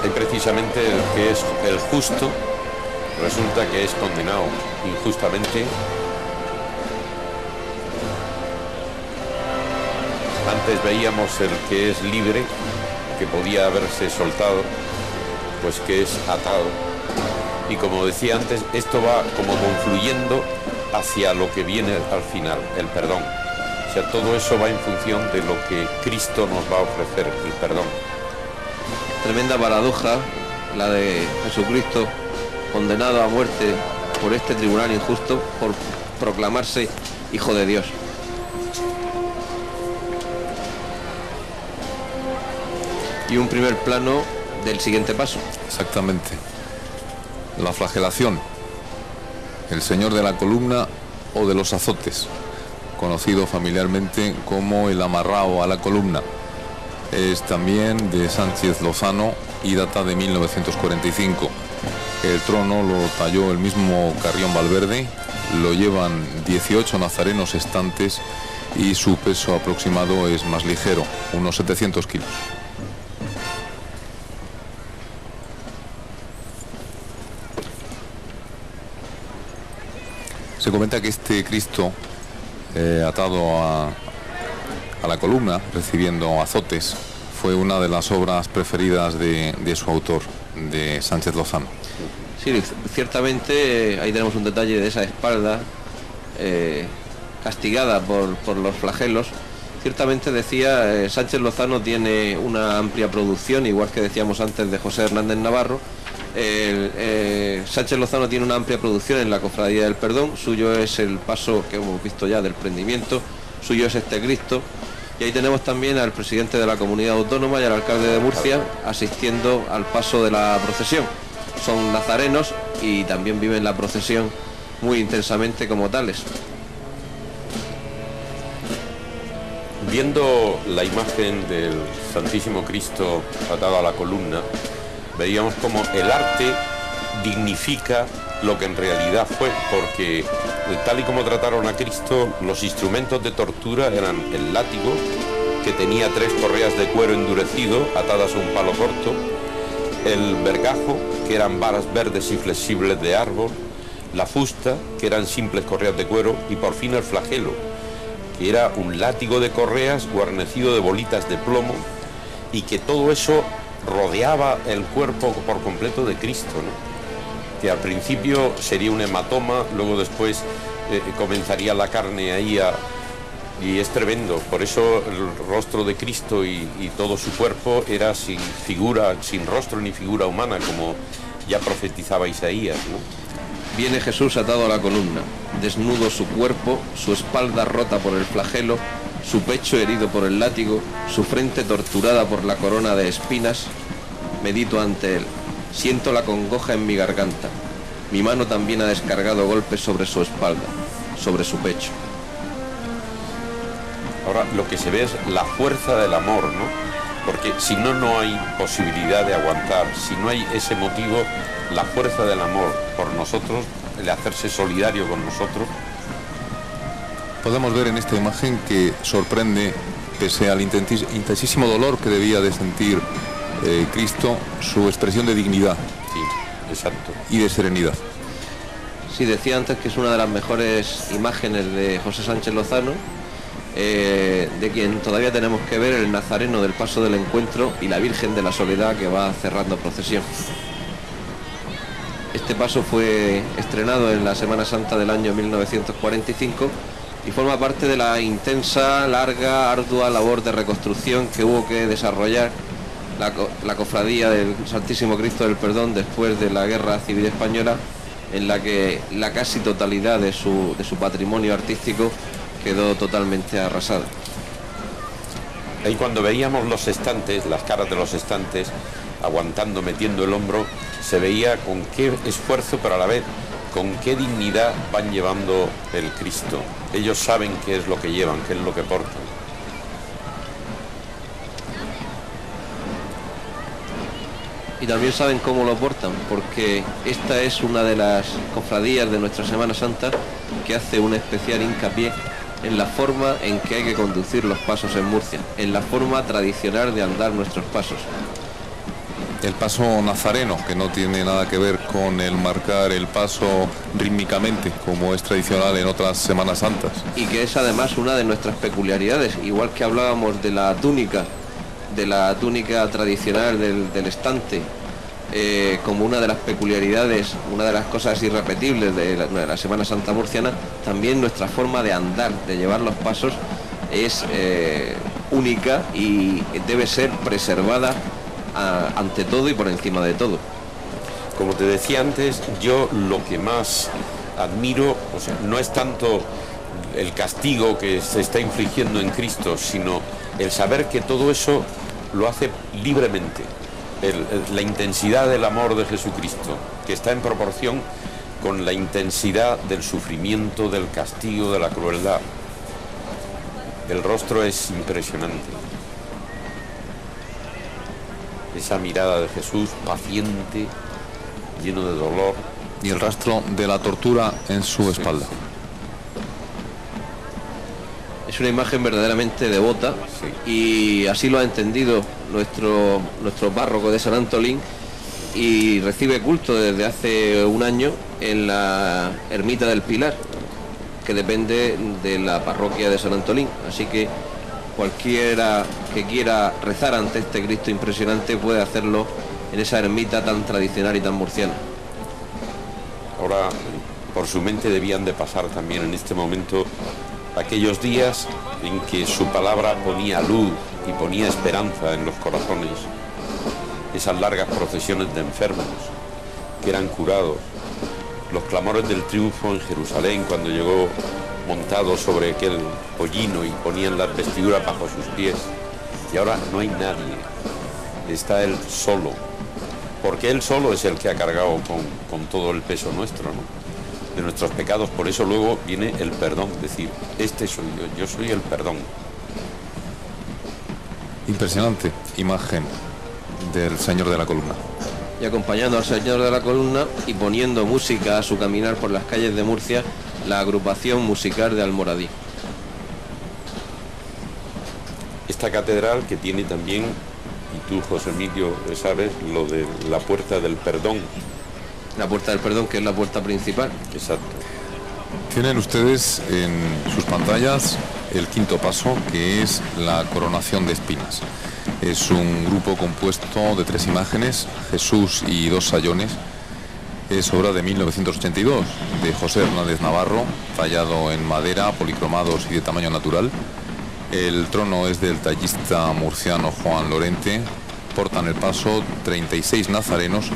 Y precisamente el que es el justo resulta que es condenado injustamente. Antes veíamos el que es libre, que podía haberse soltado, pues que es atado. Y como decía antes, esto va como confluyendo hacia lo que viene al final, el perdón. O sea, todo eso va en función de lo que Cristo nos va a ofrecer, el perdón. Tremenda paradoja la de Jesucristo, condenado a muerte por este tribunal injusto, por proclamarse Hijo de Dios. Y un primer plano del siguiente paso. Exactamente. La flagelación. El señor de la columna o de los azotes, conocido familiarmente como el amarrao a la columna. Es también de Sánchez Lozano y data de 1945. El trono lo talló el mismo Carrión Valverde, lo llevan 18 nazarenos estantes y su peso aproximado es más ligero, unos 700 kilos. Se comenta que este Cristo atado a la columna, recibiendo azotes, fue una de las obras preferidas de su autor, de Sánchez Lozano. Sí, ciertamente ahí tenemos un detalle de esa espalda castigada por los flagelos. Ciertamente, decía, Sánchez Lozano tiene una amplia producción, igual que decíamos antes de José Hernández Navarro. Sánchez Lozano tiene una amplia producción en la Cofradía del Perdón. Suyo es el paso que hemos visto ya del prendimiento, suyo es este Cristo, y ahí tenemos también al presidente de la comunidad autónoma y al alcalde de Murcia asistiendo al paso de la procesión. Son nazarenos y también viven la procesión muy intensamente como tales. Viendo la imagen del Santísimo Cristo atado a la columna, veíamos como el arte dignifica lo que en realidad fue, porque tal y como trataron a Cristo, los instrumentos de tortura eran el látigo, que tenía 3 correas de cuero endurecido atadas a un palo corto, el vergajo, que eran varas verdes y flexibles de árbol, la fusta, que eran simples correas de cuero, y por fin el flagelo, que era un látigo de correas guarnecido de bolitas de plomo, y que todo eso rodeaba el cuerpo por completo de Cristo, ¿no? Que al principio sería un hematoma, luego después comenzaría la carne ahí y es tremendo. Por eso el rostro de Cristo y todo su cuerpo era sin figura, sin rostro ni figura humana, como ya profetizaba Isaías, ¿no? Viene Jesús atado a la columna, desnudo su cuerpo, su espalda rota por el flagelo, su pecho herido por el látigo, su frente torturada por la corona de espinas. Medito ante él, siento la congoja en mi garganta. Mi mano también ha descargado golpes sobre su espalda, sobre su pecho. Ahora lo que se ve es la fuerza del amor, ¿no? Porque si no, no hay posibilidad de aguantar. Si no hay ese motivo, la fuerza del amor por nosotros, el hacerse solidario con nosotros. Podemos ver en esta imagen que sorprende, pese al intensísimo dolor que debía de sentir Cristo, su expresión de dignidad. Sí, exacto. Y de serenidad. Sí, decía antes que es una de las mejores imágenes de José Sánchez Lozano, de quien todavía tenemos que ver el Nazareno del Paso del Encuentro y la Virgen de la Soledad que va cerrando procesión. Este paso fue estrenado en la Semana Santa del año 1945 y forma parte de la intensa, larga, ardua labor de reconstrucción que hubo que desarrollar la cofradía del Santísimo Cristo del Perdón después de la Guerra Civil Española, en la que la casi totalidad de su patrimonio artístico quedó totalmente arrasada. Ahí cuando veíamos los estantes, las caras de los estantes, aguantando, metiendo el hombro, se veía con qué esfuerzo, pero a la vez con qué dignidad van llevando el Cristo. Ellos saben qué es lo que llevan, qué es lo que portan. Y también saben cómo lo portan, porque esta es una de las cofradías de nuestra Semana Santa que hace un especial hincapié en la forma en que hay que conducir los pasos en Murcia, en la forma tradicional de andar nuestros pasos. El paso nazareno, que no tiene nada que ver con el marcar el paso rítmicamente, como es tradicional en otras Semanas Santas. Y que es además una de nuestras peculiaridades, igual que hablábamos de la túnica tradicional del estante, como una de las peculiaridades, una de las cosas irrepetibles de la Semana Santa murciana. También nuestra forma de andar, de llevar los pasos, es única y debe ser preservada ante todo y por encima de todo. Como te decía antes, yo lo que más admiro, o sea, no es tanto el castigo que se está infligiendo en Cristo, sino el saber que todo eso lo hace libremente. La intensidad del amor de Jesucristo, que está en proporción con la intensidad del sufrimiento, del castigo, de la crueldad. El rostro es impresionante. Esa mirada de Jesús paciente, lleno de dolor. Y el rastro de la tortura en su espalda. Es una imagen verdaderamente devota, sí. Y así lo ha entendido nuestro párroco de San Antolín, y recibe culto desde hace un año en la Ermita del Pilar, que depende de la parroquia de San Antolín. Así que cualquiera que quiera rezar ante este Cristo impresionante puede hacerlo en esa ermita tan tradicional y tan murciana. Ahora, por su mente debían de pasar también en este momento aquellos días en que su palabra ponía luz y ponía esperanza en los corazones. Esas largas procesiones de enfermos que eran curados, los clamores del triunfo en Jerusalén cuando llegó montado sobre aquel pollino y ponían las vestiduras bajo sus pies. Y ahora no hay nadie, está él solo, porque él solo es el que ha cargado con todo el peso nuestro, ¿no?, de nuestros pecados. Por eso luego viene el perdón, decir, este soy yo soy el perdón. Impresionante imagen del Señor de la Columna. Y acompañando al Señor de la Columna y poniendo música a su caminar por las calles de Murcia, la agrupación musical de Almoradí. Esta catedral que tiene también, y tú, José Emilio, sabes, lo de la Puerta del Perdón. La Puerta del Perdón, que es la puerta principal. Exacto. Tienen ustedes en sus pantallas el quinto paso, que es la coronación de espinas. Es un grupo compuesto de 3 imágenes, Jesús y 2 sayones. Es obra de 1982, de José Hernández Navarro, tallado en madera, policromados y de tamaño natural. El trono es del tallista murciano Juan Lorente. Portan el paso 36 nazarenos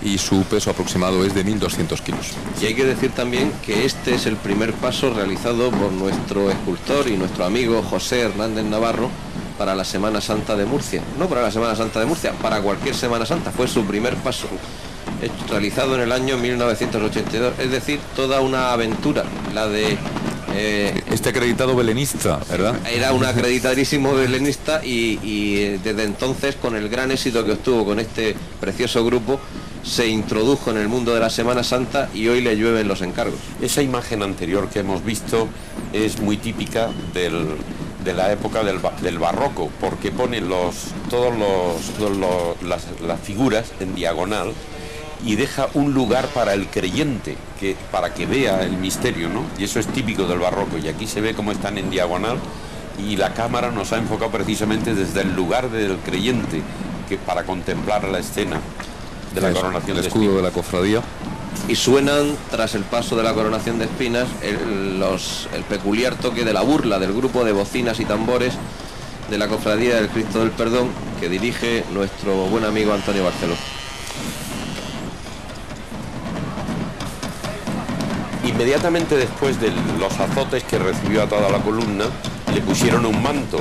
y su peso aproximado es de 1.200 kilos. Y hay que decir también que este es el primer paso realizado por nuestro escultor y nuestro amigo José Hernández Navarro para la Semana Santa de Murcia. No para la Semana Santa de Murcia, para cualquier Semana Santa. Fue su primer paso, realizado en el año 1982. Es decir, toda una aventura, la de... Este acreditado belenista, ¿verdad? Era un acreditadísimo belenista y desde entonces, con el gran éxito que obtuvo con este precioso grupo, se introdujo en el mundo de la Semana Santa y hoy le llueven los encargos. Esa imagen anterior que hemos visto es muy típica de la época del barroco, porque pone las figuras en diagonal y deja un lugar para el creyente, para que vea el misterio, ¿no? Y eso es típico del barroco, y aquí se ve cómo están en diagonal y la cámara nos ha enfocado precisamente desde el lugar del creyente, para contemplar la escena de la coronación de espinas. El escudo de la cofradía. Y suenan, tras el paso de la coronación de espinas, el peculiar toque de la burla del grupo de bocinas y tambores de la Cofradía del Cristo del Perdón, que dirige nuestro buen amigo Antonio Barceló. Inmediatamente después de los azotes que recibió a toda la columna, le pusieron un manto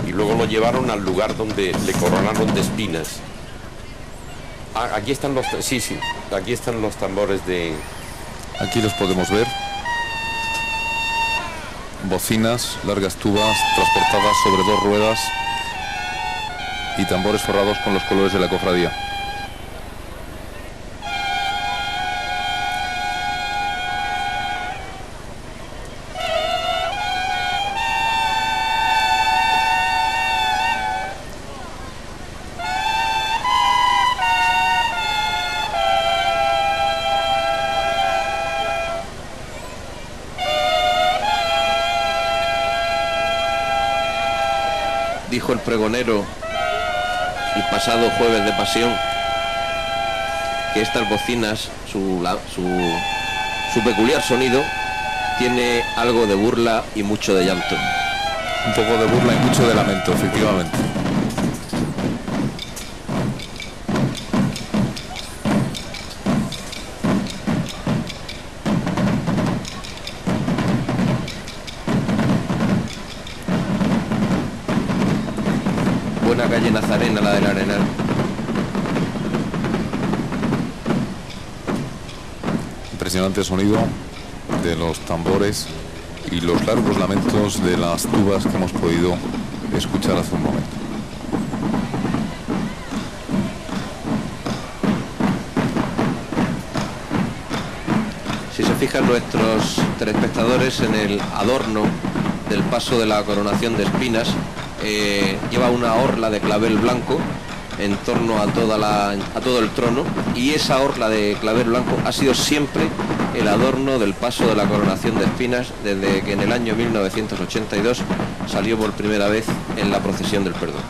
y luego lo llevaron al lugar donde le coronaron de espinas. Aquí están aquí están los tambores de... Aquí los podemos ver. Bocinas, largas tubas transportadas sobre 2 ruedas y tambores forrados con los colores de la cofradía. Dijo el pregonero el pasado jueves de Pasión que estas bocinas, su peculiar sonido, tiene algo de burla y mucho de llanto. Un poco de burla y mucho de lamento, efectivamente. Buena calle Nazarena, la del Arenal. Impresionante sonido de los tambores y los largos lamentos de las tubas que hemos podido escuchar hace un momento. Si se fijan nuestros telespectadores en el adorno del paso de la coronación de espinas, lleva una orla de clavel blanco en torno a todo el trono, y esa orla de clavel blanco ha sido siempre el adorno del paso de la coronación de espinas desde que en el año 1982 salió por primera vez en la procesión del Perdón.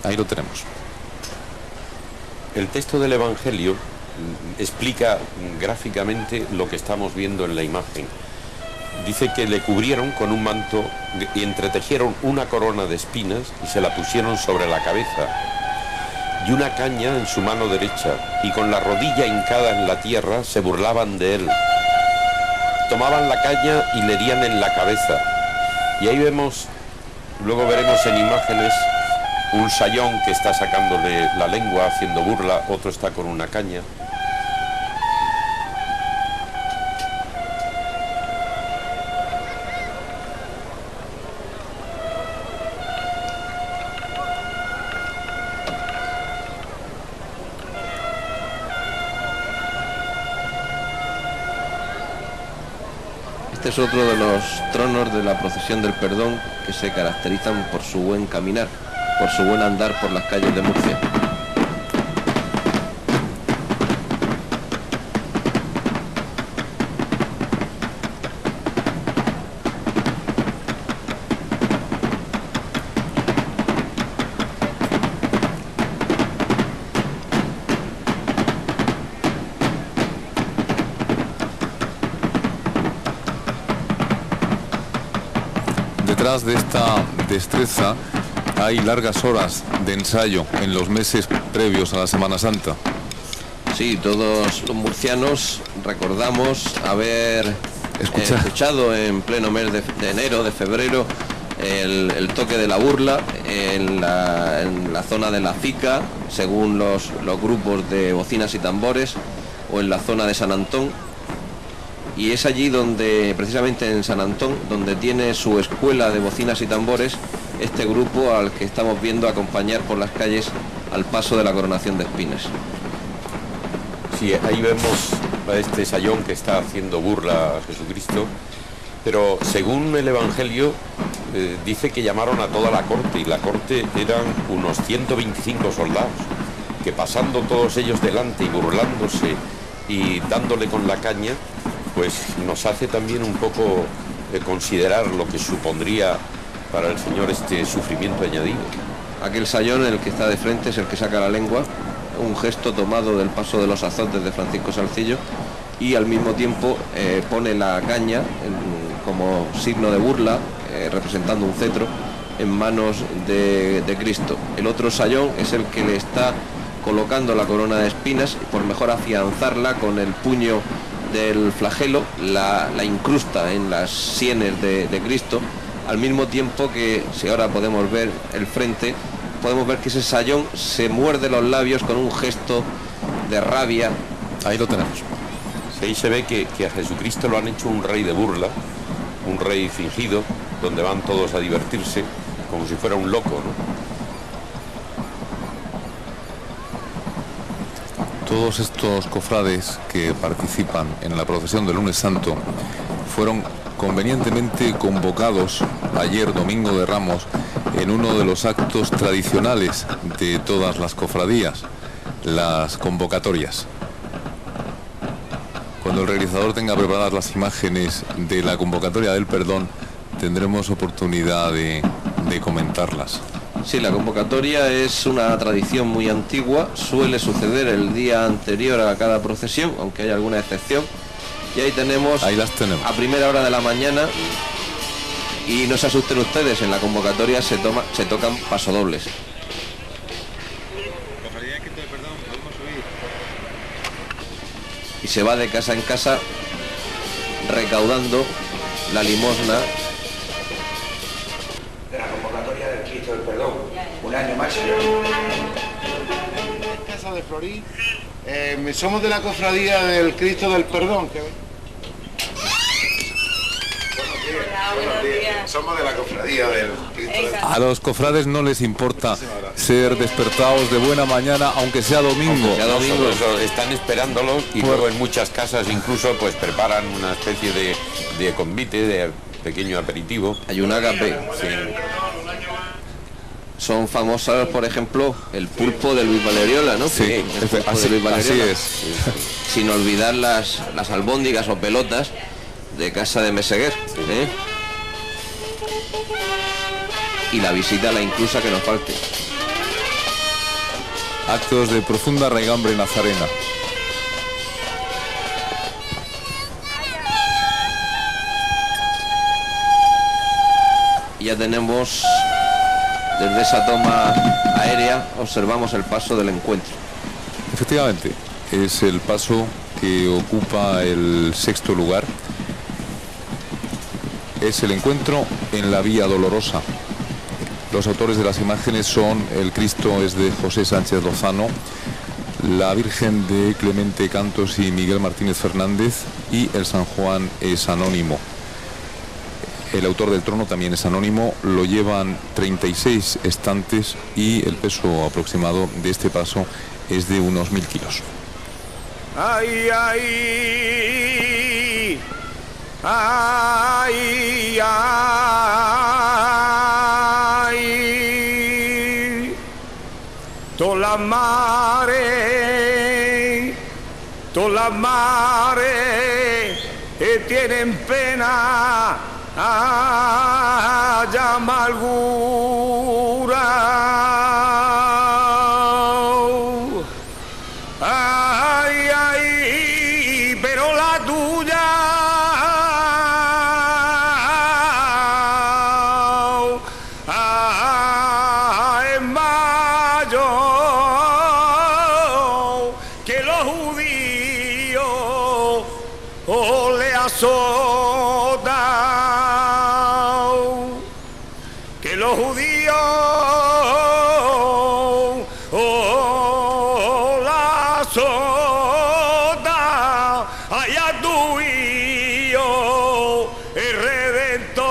Ahí lo tenemos. El texto del Evangelio explica gráficamente lo que estamos viendo en la imagen. Dice que le cubrieron con un manto y entretejieron una corona de espinas y se la pusieron sobre la cabeza y una caña en su mano derecha, y con la rodilla hincada en la tierra se burlaban de él. Tomaban la caña y le herían en la cabeza. Y ahí vemos, luego veremos en imágenes, un sayón que está sacándole la lengua haciendo burla, otro está con una caña. Este es otro de los tronos de la procesión del Perdón que se caracterizan por su buen caminar, por su buen andar por las calles de Murcia. detrás de esta destreza hay largas horas de ensayo en los meses previos a la Semana Santa. Sí, todos los murcianos recordamos haber escuchado en pleno mes de enero, de febrero, el toque de la burla en la zona de la Fica, según los grupos de bocinas y tambores, o en la zona de San Antón. Y es allí donde, precisamente en San Antón, donde tiene su escuela de bocinas y tambores este grupo al que estamos viendo acompañar por las calles al paso de la coronación de espinas. Sí, ahí vemos a este sayón que está haciendo burla a Jesucristo, pero según el Evangelio dice que llamaron a toda la corte, y la corte eran unos 125 soldados, que pasando todos ellos delante y burlándose y dándole con la caña, pues nos hace también un poco considerar lo que supondría para el Señor este sufrimiento añadido. Aquel sayón, el que está de frente, es el que saca la lengua, un gesto tomado del paso de los azotes de Francisco Salcillo, y al mismo tiempo pone la caña como signo de burla, representando un cetro, en manos de Cristo. El otro sayón es el que le está colocando la corona de espinas, y por mejor afianzarla con el puño del flagelo, la incrusta en las sienes de Cristo, al mismo tiempo que, si ahora podemos ver el frente, podemos ver que ese sayón se muerde los labios con un gesto de rabia. Ahí lo tenemos. Ahí se ve que a Jesucristo lo han hecho un rey de burla, un rey fingido, donde van todos a divertirse, como si fuera un loco, ¿no? Todos estos cofrades que participan en la procesión del Lunes Santo fueron convenientemente convocados ayer, Domingo de Ramos, en uno de los actos tradicionales de todas las cofradías, las convocatorias. Cuando el realizador tenga preparadas las imágenes de la convocatoria del perdón, tendremos oportunidad de comentarlas. Sí, la convocatoria es una tradición muy antigua, suele suceder el día anterior a cada procesión, aunque hay alguna excepción. Y ahí las tenemos. A primera hora de la mañana, y no se asusten ustedes, en la convocatoria se tocan pasodobles. Y se va de casa en casa recaudando la limosna de la convocatoria del Cristo del Perdón, un año más. Casa de Florí, somos de la cofradía del Cristo del Perdón. Buenos días. Somos de la cofradía del Cristo del Perdón. A los cofrades no les importa ser despertados de buena mañana, aunque sea domingo. Están esperándolo, y luego en muchas casas incluso pues preparan una especie de convite, de pequeño aperitivo. Hay un ágape. Sí. Son famosas, por ejemplo, el pulpo de Luis Valeriola, ¿no? Sí, así es. Sin olvidar las albóndigas o pelotas de casa de Meseguer, ¿eh? Y la visita a la inclusa que nos falte. Actos de profunda raigambre nazarena. Ya tenemos, desde esa toma aérea, observamos el paso del encuentro. Efectivamente, es el paso que ocupa el sexto lugar. Es el encuentro en la Vía Dolorosa. Los autores de las imágenes son: el Cristo es de José Sánchez Lozano, la Virgen de Clemente Cantos y Miguel Martínez Fernández, y el San Juan es anónimo. El autor del trono también es anónimo. Lo llevan 36 estantes y el peso aproximado de este paso es de unos 1000 kilos. Ay, ay, ay, ay, toda la mare tienen pena, ya amargura. Ay, ay, pero la tuya le azota, que los judíos la azota, allá tú y yo, el Redentor.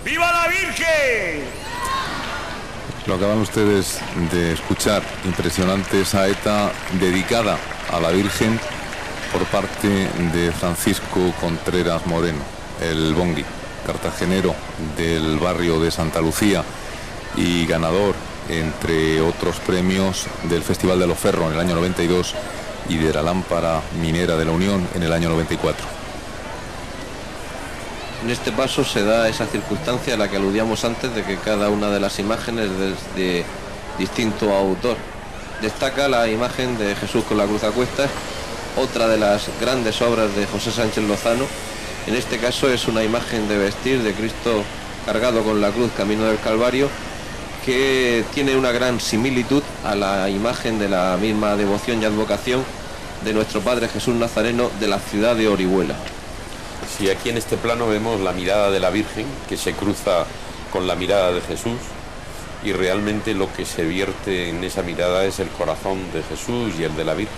¡Viva la Virgen! Lo acaban ustedes de escuchar, impresionante saeta dedicada a la Virgen por parte de Francisco Contreras Moreno, el bongui, cartagenero del barrio de Santa Lucía y ganador, entre otros premios, del Festival de Loferro en el año 92 y de la Lámpara Minera de la Unión en el año 94. En este paso se da esa circunstancia a la que aludíamos antes, de que cada una de las imágenes es de distinto autor. Destaca la imagen de Jesús con la cruz a cuestas, otra de las grandes obras de José Sánchez Lozano. En este caso es una imagen de vestir de Cristo cargado con la cruz camino del Calvario, que tiene una gran similitud a la imagen de la misma devoción y advocación de nuestro Padre Jesús Nazareno de la ciudad de Orihuela. Sí, aquí en este plano vemos la mirada de la Virgen que se cruza con la mirada de Jesús, y realmente lo que se vierte en esa mirada es el corazón de Jesús y el de la Virgen.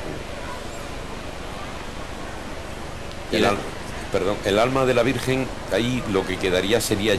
El alma de la Virgen, ahí lo que quedaría sería